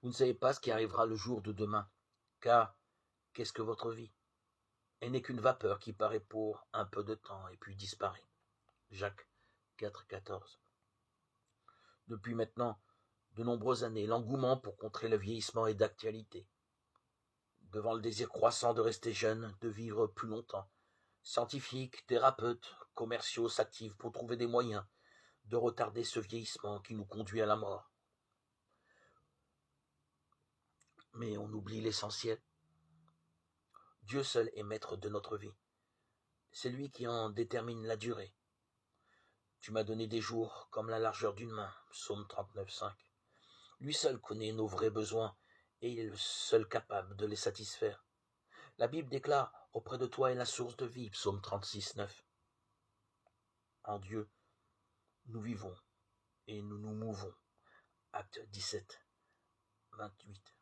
Vous ne savez pas ce qui arrivera le jour de demain, car qu'est-ce que votre vie? Elle n'est qu'une vapeur qui paraît pour un peu de temps et puis disparaît. Jacques 4,14. Depuis maintenant de nombreuses années, l'engouement pour contrer le vieillissement est d'actualité. Devant le désir croissant de rester jeune, de vivre plus longtemps, scientifiques, thérapeutes, commerciaux s'activent pour trouver des moyens de retarder ce vieillissement qui nous conduit à la mort. Mais on oublie l'essentiel. Dieu seul est maître de notre vie. C'est lui qui en détermine la durée. Tu m'as donné des jours comme la largeur d'une main, psaume 39,5. Lui seul connaît nos vrais besoins et il est le seul capable de les satisfaire. La Bible déclare « Auprès de toi est la source de vie », psaume 36,9. En Dieu, nous vivons et nous nous mouvons. Acte 17, 28.